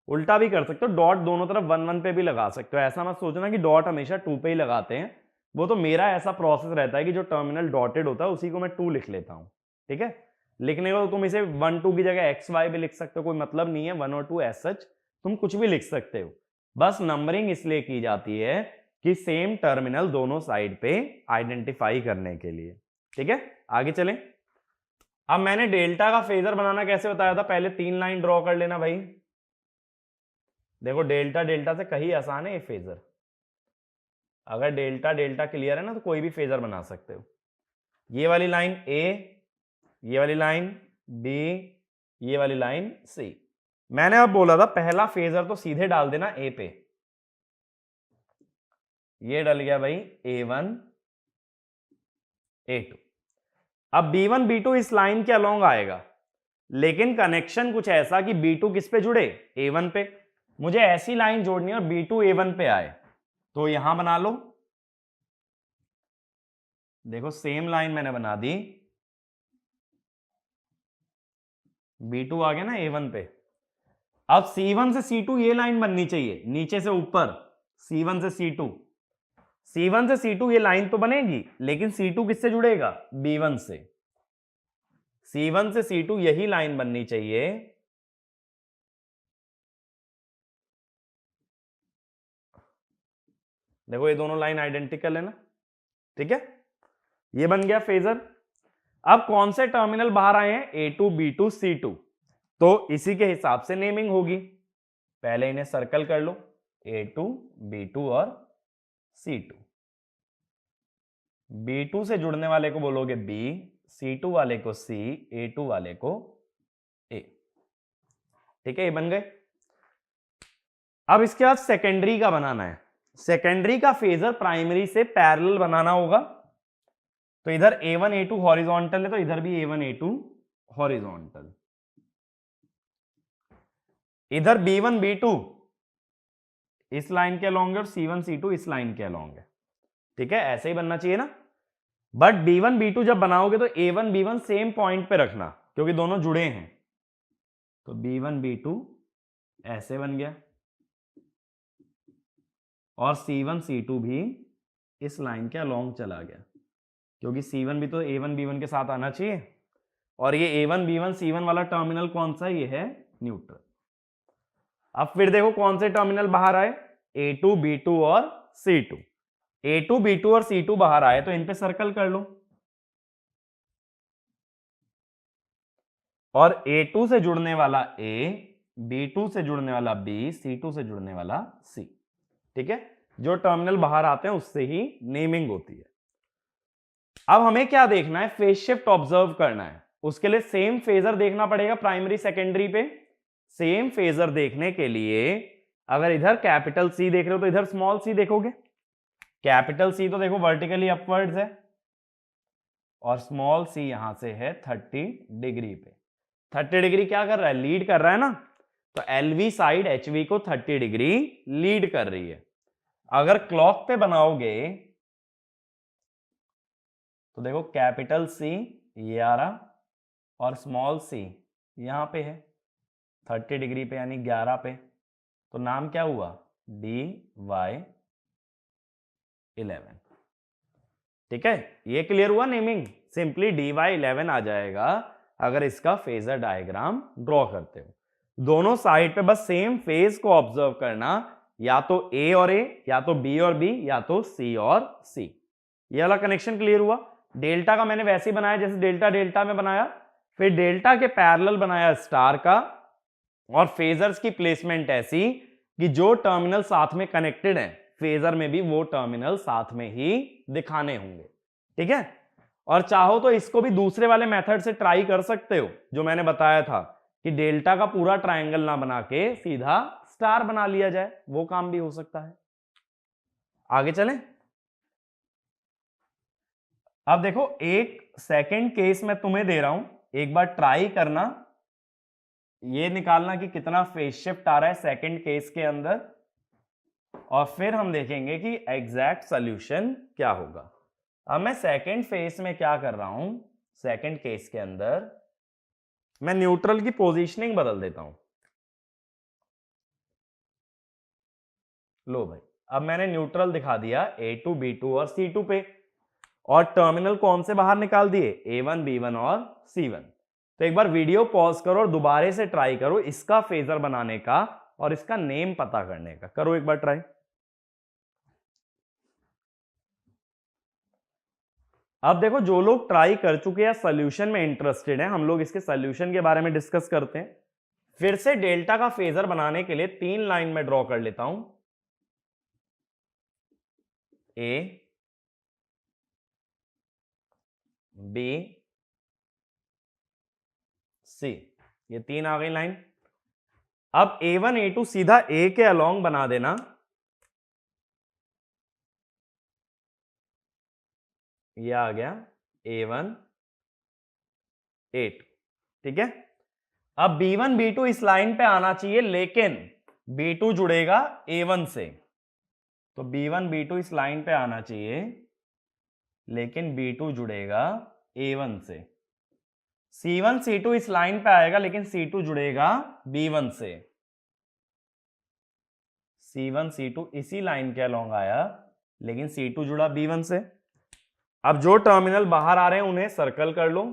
उल्टा भी कर सकते हो, डॉट दोनों तरफ 1 1 पे भी लगा सकते हो। ऐसा मत सोचना कि डॉट हमेशा 2 पे ही लगाते हैं, वो तो मेरा ऐसा प्रोसेस रहता है कि जो टर्मिनल डॉटेड होता है उसी को मैं 2 लिख लेता हूं, ठीक है। लिखने को तो तुम इसे 1 2 की जगह XY भी लिख सकते हो, कोई मतलब नहीं है 1 और 2 एज सच, तुम कुछ भी लिख सकते हो। बस नंबरिंग इसलिए की जाती है कि सेम टर्मिनल दोनों साइड पे आइडेंटिफाई करने के लिए, ठीक है। आगे चलें। अब मैंने डेल्टा का फेजर बनाना कैसे बताया था, पहले 3 लाइन ड्रॉ कर लेना भाई। देखो डेल्टा डेल्टा से कहीं आसान है ये फेजर। अगर डेल्टा डेल्टा क्लियर है ना तो कोई भी फेजर बना सकते हो। ये वाली लाइन A, ये वाली लाइन B, ये वाली लाइन C। मैंने अब बोला था पहला फेजर तो सीधे डाल देना A पे। ये डल गया भाई A1 A2। अब B1 B2 इस लाइन के अलोंग आएगा, लेकिन कनेक्शन कुछ ऐसा कि B2 किस पे जुड़े, A1 पे। मुझे ऐसी लाइन जोड़नी है और B2 A1 पे आए, तो यहां बना लो। देखो सेम लाइन मैंने बना दी, B2 आ गया ना A1 पे। अब C1 से C2 ये लाइन बननी चाहिए, नीचे से ऊपर C1 से C2। C1 से C2 ये लाइन तो बनेगी, लेकिन C2 किससे जुड़ेगा, B1 से। C1 से C2 यही लाइन बननी चाहिए। देखो ये दोनों लाइन आइडेंटिकल है ना, ठीक है। ये बन गया फेजर। अब कौन से टर्मिनल बाहर आए हैं, A2 B2 C2, तो इसी के हिसाब से नेमिंग होगी। पहले इन्हें सर्कल कर लो, A2 B2 और C2। B2 से जुड़ने वाले को बोलोगे B, C2 वाले को C, A2 वाले को A, ठीक है। ये बन गए। अब इसके बाद सेकेंडरी का बनाना है। सेकेंडरी का फेजर प्राइमरी से पैरेलल बनाना होगा, तो इधर A1 A2 हॉरिजॉन्टल है तो इधर भी A1 A2 हॉरिजॉन्टल। इधर B1 B2 इस लाइन के अलोंग है और C1 C2 इस लाइन के अलोंग है, ठीक है। ऐसे ही बनना चाहिए ना। बट B1 B2 जब बनाओगे तो A1 B1 सेम पॉइंट पे रखना, क्योंकि दोनों जुड़े हैं। तो B1 B2 ऐसे बन गया, और C1 C2 भी इस लाइन के अलोंग चला गया, क्योंकि C1 भी तो A1 B1 के साथ आना चाहिए। और ये A1 B1 C1 वाला टर्मिनल कौन सा, ये है न्यूट्रल। अब फिर देखो कौन से टर्मिनल बाहर आए, A2 B2 और C2। A2 B2 और C2 बाहर आए तो इन पे सर्कल कर लो, और A2 से जुड़ने वाला A, B2 से जुड़ने वाला B, C2 से जुड़ने वाला C, ठीक है। जो टर्मिनल बाहर आते हैं उससे ही नेमिंग होती है। अब हमें क्या देखना है, फेज शिफ्ट ऑब्जर्व करना है। उसके लिए सेम फेजर देखना पड़ेगा प्राइमरी सेकेंडरी पे। सेम फेजर देखने के लिए अगर इधर कैपिटल C देख रहे हो तो इधर स्मॉल c देखोगे। कैपिटल C तो देखो वर्टिकली अपवर्ड्स है, और स्मॉल c यहां से है 30 डिग्री पे। 30 डिग्री क्या कर रहा है, लीड कर रहा है ना, तो LV साइड HV को 30 डिग्री लीड कर रही है। अगर क्लॉक पे बनाओगे तो देखो कैपिटल C ये आ रहा और स्मॉल c यहां पे है 30 डिग्री पे, यानी 11 पे। तो नाम क्या हुआ, DY11। ठीक है, ये क्लियर हुआ नेमिंग। सिंपली dy11 आ जाएगा अगर इसका फेजर डायग्राम ड्रॉ करते हो। दोनों साइड पे बस सेम फेज को ऑब्जर्व करना, या तो A और A, या तो B और B, या तो C और C। ये वाला कनेक्शन क्लियर हुआ। डेल्टा का मैंने वैसे ही बनाया जैसे डेल्टा डेल्टा में बनाया, फिर डेल्टा के पैरेलल बनाया स्टार का, और फेजर्स की प्लेसमेंट ऐसी कि जो टर्मिनल साथ में कनेक्टेड है फेजर में भी वो टर्मिनल साथ में ही दिखाने होंगे। ठीक है, और चाहो तो इसको भी दूसरे वाले मेथड से ट्राई कर सकते हो जो मैंने बताया था कि डेल्टा का पूरा ट्रायंगल ना बना के सीधा स्टार बना लिया जाए, वो काम भी हो सकता है। आगे चलें। अब देखो एक सेकंड केस मैं तुम्हें दे रहा हूं, एक बार ट्राई करना, ये निकालना कि कितना फेज शिफ्ट आ रहा है सेकंड केस के अंदर, और फिर हम देखेंगे कि एग्जैक्ट सॉल्यूशन क्या होगा। अब मैं सेकंड फेज में क्या कर रहा हूं, सेकंड केस के अंदर मैं न्यूट्रल की पोजीशनिंग बदल देता हूं। लो भाई, अब मैंने न्यूट्रल दिखा दिया A2, B2 और C2 पे, और टर्मिनल कौन से बाहर निकाल दिए, A1, B1 और C1। तो एक बार वीडियो पॉज करो और दोबारा से ट्राई करो इसका फेजर बनाने का और इसका नेम पता करने का। करो एक बार ट्राई। अब देखो जो लोग ट्राई कर चुके हैं सॉल्यूशन में इंटरेस्टेड हैं, हम लोग इसके सॉल्यूशन के बारे में डिस्कस करते हैं। फिर से डेल्टा का फेजर बनाने के लिए 3 लाइन में ड्रॉ कर लेता हूं, A, B, C, ये 3 आ गई लाइन। अब A1, A2 सीधा A के अलोंग बना देना, ये आ गया A1, A2। ठीक है, अब B1, B2 इस लाइन पे आना चाहिए, लेकिन B2 जुड़ेगा A1 से, तो B1, B2 इस लाइन पे आना चाहिए, लेकिन B2 जुड़ेगा A1 से। C1, C2 इस लाइन पे आएगा, लेकिन C2 जुड़ेगा B1 से। C1, C2 इसी लाइन के अलोंग आया, लेकिन C2 जुड़ा B1 से। अब जो टर्मिनल बाहर आ रहे हैं उन्हें सर्कल कर लो।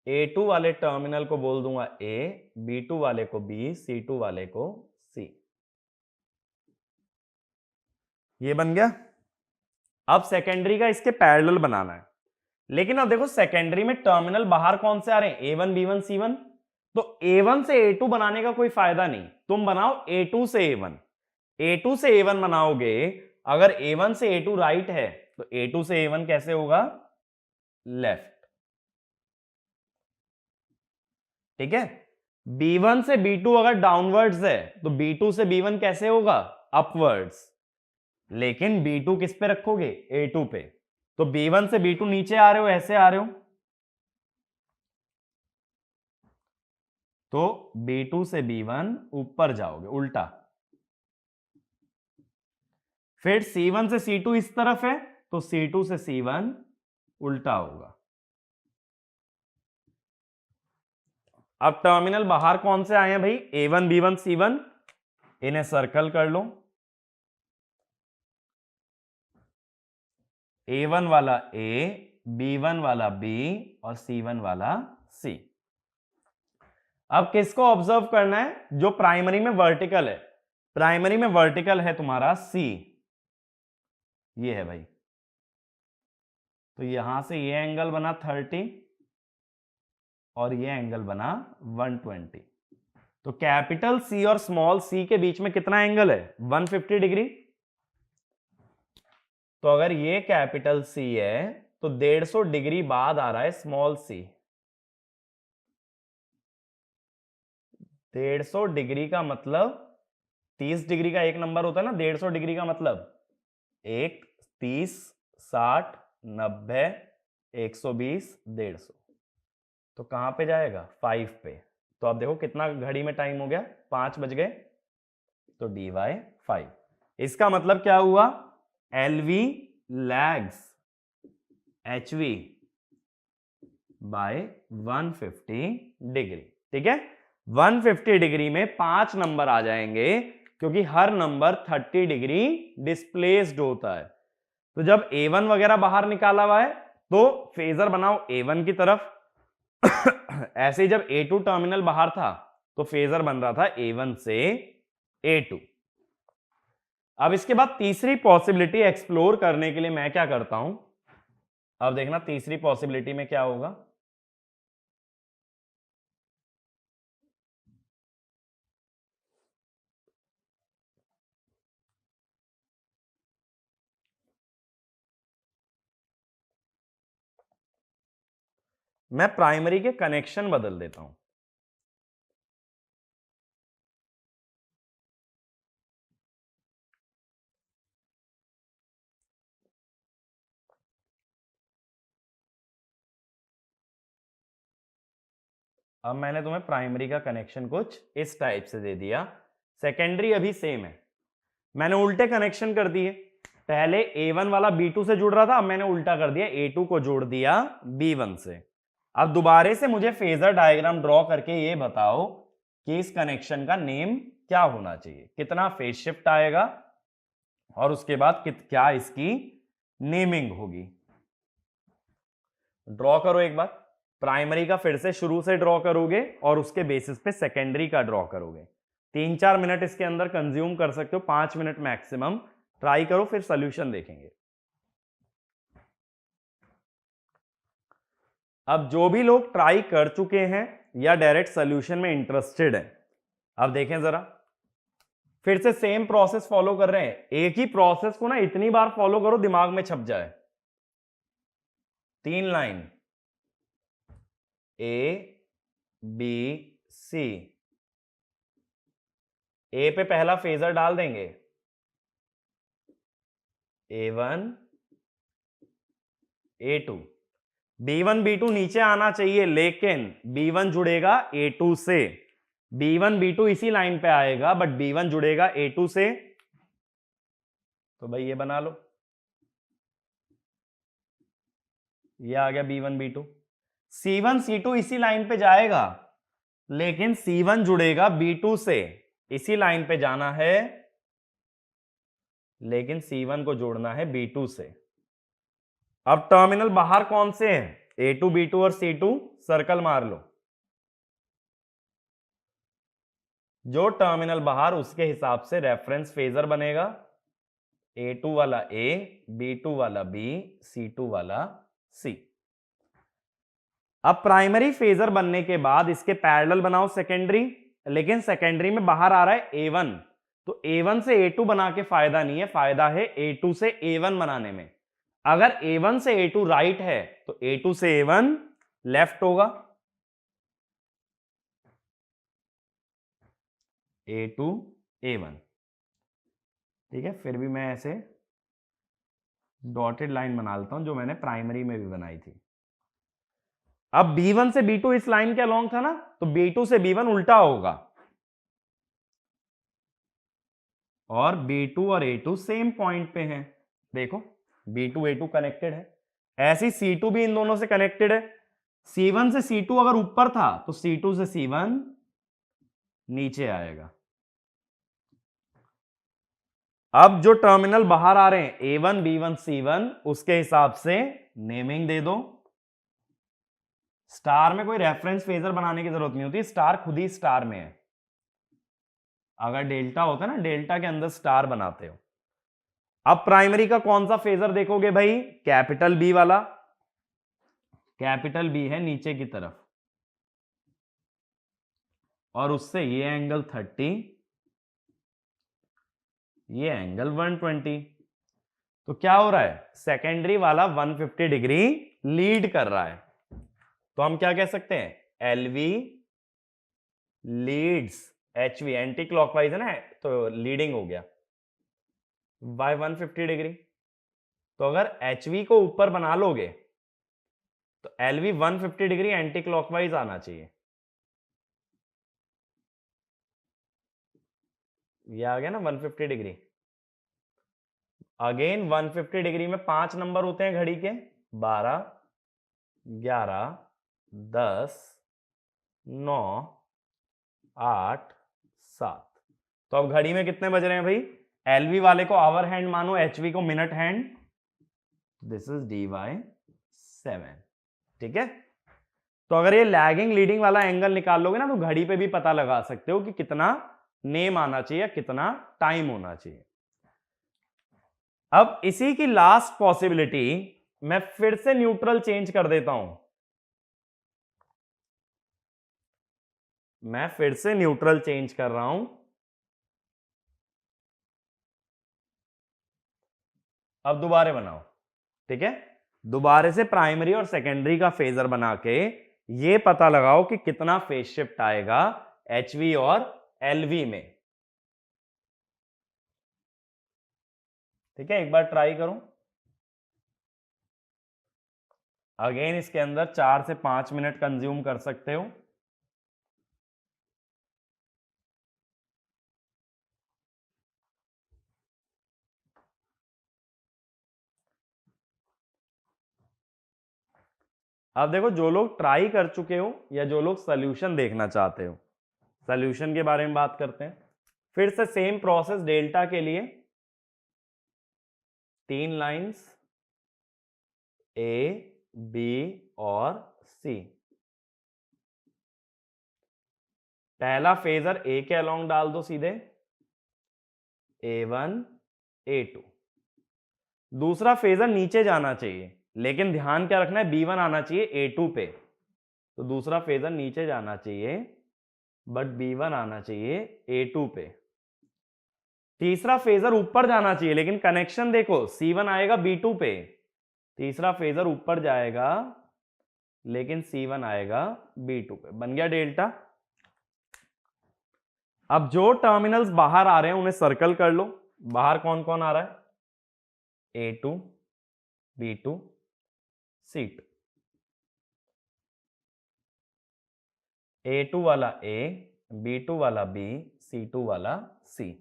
A2 वाले टर्मिनल को बोल दूंगा A, B2 वाले को B, C2 वाले को C। ये बन गया। अब सेकेंडरी का इसके पैरेलल बनाना है, लेकिन अब देखो सेकेंडरी में टर्मिनल बाहर कौन से आ रहे हैं, A1, B1, C1। तो A1 से A2 बनाने का कोई फायदा नहीं, तुम बनाओ A2 से A1। A2 से A1 बनाओगे, अगर A1 से A2 राइट है तो A2 से A1 कैसे होगा, लेफ्ट। ठीक है, B1 से B2 अगर डाउनवर्ड्स है तो B2 से B1 कैसे होगा, अपवर्ड्स। लेकिन B2 किस पे रखोगे, A2 पे, तो B1 से B2 नीचे आ रहे हो, ऐसे आ रहे हो, तो B2 से B1 ऊपर जाओगे उल्टा। फिर C1 से C2 इस तरफ है, तो C2 से C1 उल्टा होगा। अब टर्मिनल बाहर कौन से आए हैं भाई, A1, B1, C1, इन्हें सर्कल कर लो। A1 वाला A, B1 वाला B और C1 वाला C। अब किसको ऑब्जर्व करना है, जो प्राइमरी में वर्टिकल है। प्राइमरी में वर्टिकल है तुम्हारा C, ये है भाई, तो यहां से ये एंगल बना 30 और ये एंगल बना 120। तो कैपिटल C और स्मॉल c के बीच में कितना एंगल है, 150 डिग्री। तो अगर ये कैपिटल C है तो 150 डिग्री बाद आ रहा है स्मॉल c। 150 डिग्री का मतलब 30 डिग्री का एक नंबर होता है ना, 150 डिग्री का मतलब 1, 30, 60, 90, 120, 150। तो कहां पे जाएगा, 5 पे। तो अब देखो कितना घड़ी में टाइम हो गया, 5 बज गए, तो dy5। इसका मतलब क्या हुआ, LV lags HV by 150 degree. ठीक है, 150 डिग्री में 5 नंबर आ जाएंगे, क्योंकि हर नंबर 30 डिग्री डिस्प्लेस्ड होता है। तो जब A1 वगैरह बाहर निकाला हुआ है तो फेजर बनाओ A1 की तरफ। ऐसे ही जब A2 टर्मिनल बाहर था तो फेजर बन रहा था A1 से A2। अब इसके बाद तीसरी पॉसिबिलिटी एक्सप्लोर करने के लिए मैं क्या करता हूं, अब देखना तीसरी पॉसिबिलिटी में क्या होगा। मैं प्राइमरी के कनेक्शन बदल देता हूं। अब मैंने तुम्हें प्राइमरी का कनेक्शन कुछ इस टाइप से दे दिया। सेकेंडरी अभी सेम है, मैंने उल्टे कनेक्शन कर दिए। पहले A1 वाला B2 से जुड़ रहा था, अब मैंने उल्टा कर दिया, A2 को जोड़ दिया B1 से। अब दोबारा से मुझे फेजर डायग्राम ड्रॉ करके ये बताओ कि इस कनेक्शन का नेम क्या होना चाहिए, कितना फेज शिफ्ट आएगा और उसके बाद क्या इसकी नेमिंग होगी। ड्रॉ करो एक बार। प्राइमरी का फिर से शुरू से ड्रॉ करोगे और उसके बेसिस पे सेकेंडरी का ड्रॉ करोगे। 3-4 मिनट इसके अंदर कंज्यूम कर सकते हो, 5 मिनट मैक्सिमम। ट्राई करो, फिर सॉल्यूशन देखेंगे। अब जो भी लोग ट्राई कर चुके हैं या डायरेक्ट सॉल्यूशन में इंटरेस्टेड है, अब देखें जरा, फिर से सेम प्रोसेस फॉलो कर रहे हैं। एक ही प्रोसेस को ना इतनी बार फॉलो करो दिमाग में छप जाए। 3 लाइन A B C। ए पे पहला फेजर डाल देंगे A1 A2। B1 B2 नीचे आना चाहिए, लेकिन B1 जुड़ेगा A2 से। B1 B2 इसी लाइन पे आएगा, बट B1 जुड़ेगा A2 से। तो भाई ये बना लो, ये आ गया B1 B2। C1 C2 इसी लाइन पे जाएगा, लेकिन C1 जुड़ेगा B2 से। इसी लाइन पे जाना है, लेकिन C1 को जोड़ना है B2 से। अब टर्मिनल बाहर कौन से हैं? A2 B2 और C2। सर्कल मार लो। जो टर्मिनल बाहर, उसके हिसाब से रेफरेंस फेजर बनेगा। A2 वाला A, B2 वाला B, C2 वाला C। अब प्राइमरी फेजर बनने के बाद इसके पैरेलल बनाओ सेकेंडरी, लेकिन सेकेंडरी में बाहर आ रहा है A1, तो A1 से A2 बना के फायदा नहीं है, फायदा है A2 से A1 बनाने में। अगर A1 से A2 राइट है तो A2 से A1 लेफ्ट होगा। A2 A1, ठीक है। फिर भी मैं ऐसे डॉटेड लाइन बना लेता हूं, जो मैंने प्राइमरी में भी बनाई थी। अब B1 से B2 इस लाइन के अलोंग था ना, तो B2 से B1 उल्टा होगा, और B2 और A2 सेम पॉइंट पे हैं। देखो B2 A2 कनेक्टेड है, ऐसी C2 भी इन दोनों से कनेक्टेड है। C1 से C2 अगर ऊपर था तो C2 से C1 नीचे आएगा। अब जो टर्मिनल बाहर आ रहे हैं A1 B1 C1, उसके हिसाब से नेमिंग दे दो। स्टार में कोई रेफरेंस फेजर बनाने की जरूरत नहीं होती, स्टार खुद ही स्टार में है। अगर डेल्टा होता है ना, डेल्टा के अंदर स्टार बनाते हो। अब प्राइमरी का कौन सा फेजर देखोगे भाई? कैपिटल बी वाला। कैपिटल बी है नीचे की तरफ, और उससे ये एंगल 30, ये एंगल 120। तो क्या हो रहा है? सेकेंडरी वाला 150 डिग्री लीड कर रहा है। तो हम क्या कह सकते हैं? LV leads HV, anti clockwise है ना, तो लीडिंग हो गया बाय 150 डिग्री। तो अगर एचवी को ऊपर बना लोगे तो एलवी 150 डिग्री एंटी क्लॉकवाइज आना चाहिए। ये आ गया ना 150 डिग्री। अगेन 150 डिग्री में 5 नंबर होते हैं घड़ी के, 12, 11, 10, 9, 8, 7। तो अब घड़ी में कितने बज रहे हैं भाई? एलवी वाले को आवर हैंड मानो, एचवी को minute hand, this is dy/7। ठीक है, तो अगर ये लैगिंग लीडिंग वाला एंगल निकाल लोगे ना तो घड़ी पे भी पता लगा सकते हो कि कितना नेम आना चाहिए, कितना टाइम होना चाहिए। अब इसी की लास्ट पॉसिबिलिटी मैं फिर से न्यूट्रल चेंज कर देता हूं, मैं फिर से न्यूट्रल चेंज कर रहा हूं। अब दोबारा बनाओ, ठीक है, दोबारा से प्राइमरी और सेकेंडरी का फेजर बना के ये पता लगाओ कि कितना फेज शिफ्ट आएगा एचवी और एलवी में। ठीक है, एक बार ट्राई करो। अगेन इसके अंदर 4 से 5 मिनट कंज्यूम कर सकते हो। अब देखो, जो लोग ट्राई कर चुके हो या जो लोग सोल्यूशन देखना चाहते हो, सोल्यूशन के बारे में बात करते हैं। फिर से सेम प्रोसेस डेल्टा के लिए, 3 लाइंस ए, बी और सी। पहला फेजर ए के अलोंग डाल दो सीधे, A1 A2। दूसरा फेजर नीचे जाना चाहिए, लेकिन ध्यान क्या रखना है, B1 आना चाहिए A2 पे। तो दूसरा फेजर नीचे जाना चाहिए बट B1 आना चाहिए A2 पे। तीसरा फेजर ऊपर जाना चाहिए, लेकिन कनेक्शन देखो, C1 आएगा B2 पे। तीसरा फेजर ऊपर जाएगा लेकिन C1 आएगा B2 पे। बन गया डेल्टा। अब जो टर्मिनल्स बाहर आ रहे हैं उन्हें सर्कल कर लो। बाहर कौन कौन आ रहा है? A2, B2, C2। A2 वाला A, B2 वाला B, C2 वाला C।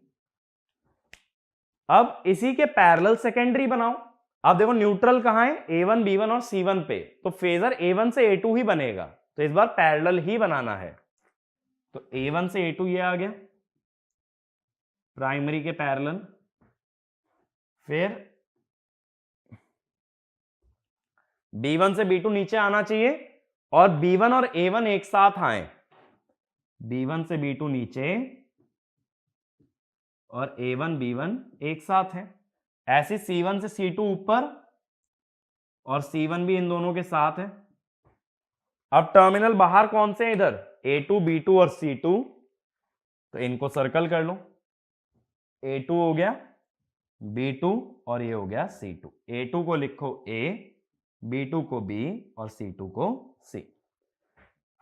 अब इसी के पैरेलल सेकेंडरी बनाओ। अब देखो न्यूट्रल कहां है? A1, B1 और C1 पे, तो फेजर A1 से A2 ही बनेगा, तो इस बार पैरेलल ही बनाना है। तो A1 से A2 ये आ गया प्राइमरी के पैरेलल। फिर B1 से B2 नीचे आना चाहिए और B1 और A1 एक साथ आए। B1 से B2 नीचे और A1 B1 एक साथ है। ऐसे C1 से C2 ऊपर और C1 भी इन दोनों के साथ है। अब टर्मिनल बाहर कौन से हैं? इधर A2, B2 और C2, तो इनको सर्कल कर लो। A2 हो गया, B2 और ये हो गया C2। A2 को लिखो A, B2 को B और C2 को C।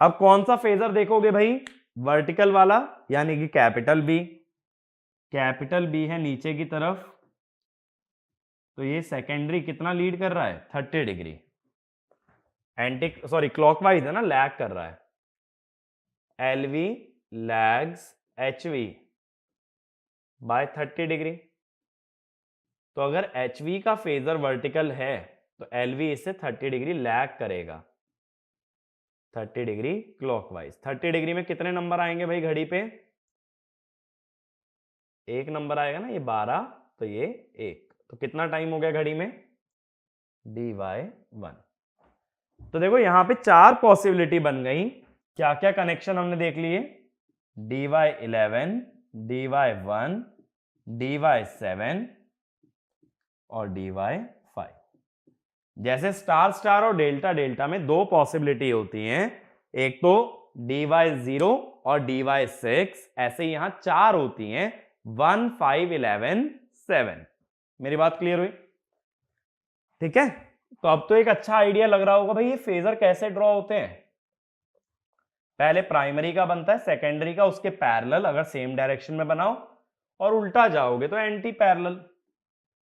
अब कौन सा फेजर देखोगे भाई? वर्टिकल वाला, यानी कि कैपिटल B। कैपिटल B है नीचे की तरफ, तो ये सेकेंडरी कितना लीड कर रहा है? 30 डिग्री। एंटी सॉरी क्लॉकवाइज है ना, लैग कर रहा है। LV lags HV by 30 degree. तो अगर HV का फेजर वर्टिकल है तो LV इससे 30 डिग्री लैग करेगा, 30 डिग्री क्लॉकवाइज। 30 डिग्री में कितने नंबर आएंगे भाई घड़ी पे? एक नंबर आएगा ना, ये 12, तो ये 1। तो कितना टाइम हो गया घड़ी में? dy1। तो देखो यहां पे 4 पॉसिबिलिटी बन गई। क्या क्या कनेक्शन हमने देख लिए? dy11, dy1, dy7 और dy5। जैसे स्टार स्टार और डेल्टा डेल्टा में 2 पॉसिबिलिटी होती हैं, एक तो dy0 और dy6, ऐसे यहां 4 होती हैं, 1, 5, 11, 7। मेरी बात क्लियर हुई? ठीक है, तो अब तो एक अच्छा आइडिया लग रहा होगा भाई ये फेजर कैसे ड्रॉ होते हैं। पहले प्राइमरी का बनता है, सेकेंडरी का उसके पैरेलल अगर सेम डायरेक्शन में बनाओ, और उल्टा जाओगे तो एंटी पैरेलल।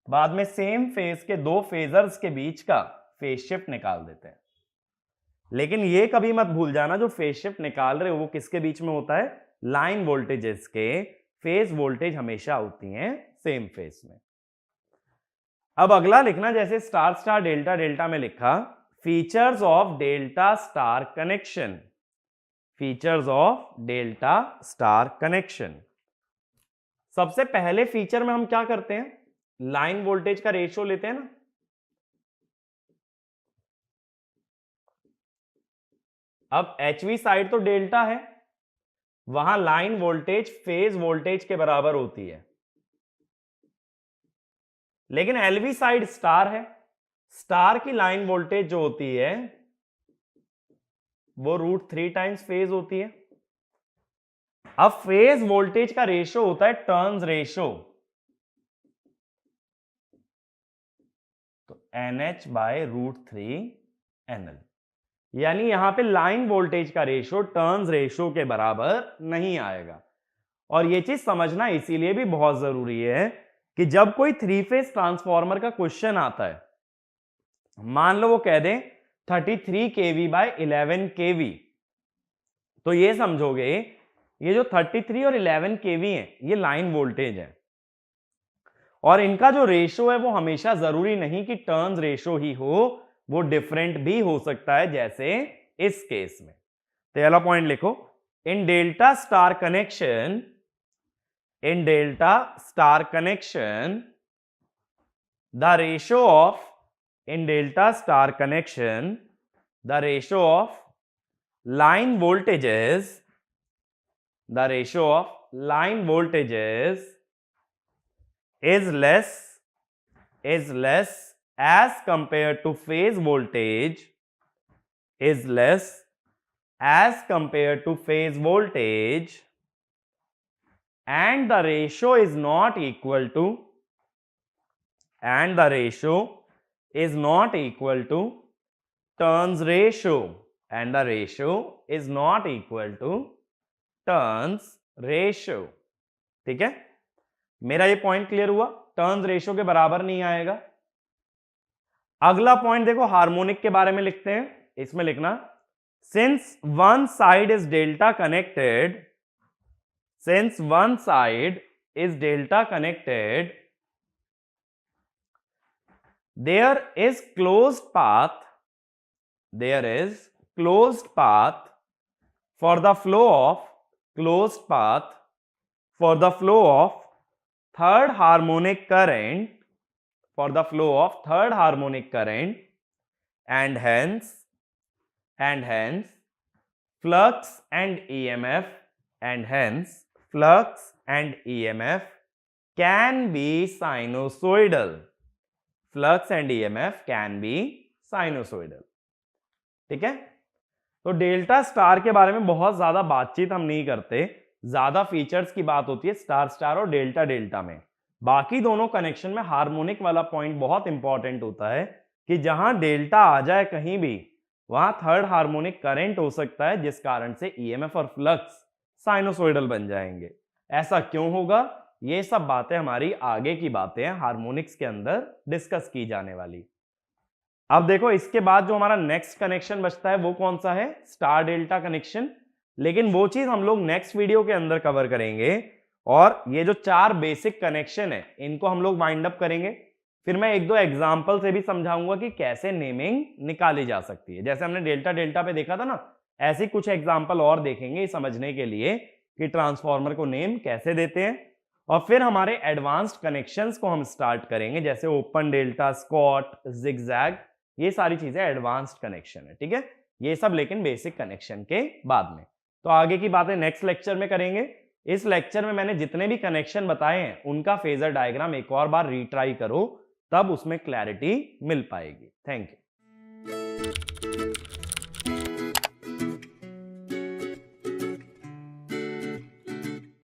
बाद में सेम फेज के 2 फेजर्स के बीच का फेज शिफ्ट निकाल देते हैं। लेकिन ये कभी मत भूल जाना, जो फेज शिफ्ट निकाल रहे हो वो किसके बीच में होता है? लाइन वोल्टेजेस के। फेज वोल्टेज हमेशा होती हैं सेम फेज में। अब अगला लिखना, जैसे स्टार स्टार डेल्टा डेल्टा में लिखा, features of delta star connection. Features of delta star connection. सबसे पहले फीचर में हम क्या करते हैं, लाइन वोल्टेज का रेशियो लेते हैं ना। अब एचवी साइड तो डेल्टा है, वहां लाइन वोल्टेज फेज वोल्टेज के बराबर होती है, लेकिन एलवी साइड स्टार है, स्टार की लाइन वोल्टेज जो होती है वो √3 टाइम्स फेज होती है। अब फेज वोल्टेज का रेशियो होता है टर्न्स रेशियो, तो NH/√3NL, यानी यहां पे लाइन वोल्टेज का रेशियो टर्न्स रेशियो के बराबर नहीं आएगा। और ये चीज समझना इसीलिए भी बहुत जरूरी है कि जब कोई 3 फेज ट्रांसफार्मर का क्वेश्चन आता है, मान लो वो कह दें 33 kV/11 kV, तो ये समझोगे ये जो 33 और 11 kV है ये लाइन वोल्टेज है, और इनका जो रेशियो है वो हमेशा जरूरी नहीं कि टर्न्स रेशियो ही हो, वो डिफरेंट भी हो सकता है, जैसे इस केस में। तो पहला पॉइंट लिखो, in delta star connection, in delta star connection the ratio of in delta star connection the ratio of line voltages is less as compared to phase voltage, is less as compared to phase voltage, and the ratio is not equal to turns ratio, and the ratio is not equal to turns ratio। ठीक है, मेरा ये पॉइंट क्लियर हुआ, टर्न्स रेशियो के बराबर नहीं आएगा। अगला पॉइंट देखो, हार्मोनिक के बारे में लिखते हैं, इसमें लिखना since one side is delta connected, there is closed path for the flow of third harmonic current, and hence flux and EMF can be sinusoidal, ठीक है। तो डेल्टा स्टार के बारे में बहुत ज्यादा बातचीत हम नहीं करते, ज्यादा फीचर्स की बात होती है स्टार स्टार और डेल्टा डेल्टा में। बाकी दोनों कनेक्शन में हार्मोनिक वाला पॉइंट बहुत इंपॉर्टेंट होता है कि जहां डेल्टा आ जाए कहीं भी, वहां थर्ड हार्मोनिक करंट हो सकता है, जिस कारण से ईएमएफ और फ्लक्स साइनोसोइडल बन जाएंगे। ऐसा क्यों होगा, ये सब बातें हमारी आगे की बातें हैं, हार्मोनिक्स के अंदर डिस्कस की जाने वाली। अब देखो, इसके बाद जो हमारा नेक्स्ट कनेक्शन बचता है वो कौन सा है, स्टार डेल्टा कनेक्शन। लेकिन वो चीज हम लोग नेक्स्ट वीडियो के अंदर कवर करेंगे, और ये जो 4 बेसिक कनेक्शन है इनको हम लोग वाइंड अप करेंगे। फिर मैं 1-2 एग्जांपल से भी समझाऊंगा कि कैसे नेमिंग निकाली जा सकती है। जैसे हमने डेल्टा डेल्टा पे देखा था ना, ऐसे कुछ एग्जांपल और देखेंगे समझने के लिए कि ट्रांसफार्मर को नेम कैसे देते हैं। और फिर हमारे एडवांस्ड कनेक्शंस को हम स्टार्ट करेंगे, जैसे ओपन डेल्टा, स्कॉट, जिगजैग, ये सारी चीजें एडवांस्ड कनेक्शन है, ठीक है। ये सब लेकिन बेसिक कनेक्शन के बाद में। तो आगे की बातें नेक्स्ट लेक्चर में करेंगे। इस लेक्चर में मैंने जितने भी कनेक्शन बताए हैं उनका फेजर डायग्राम एक और बार रीट्राई करो, तब उसमें क्लैरिटी मिल पाएगी। Thank you.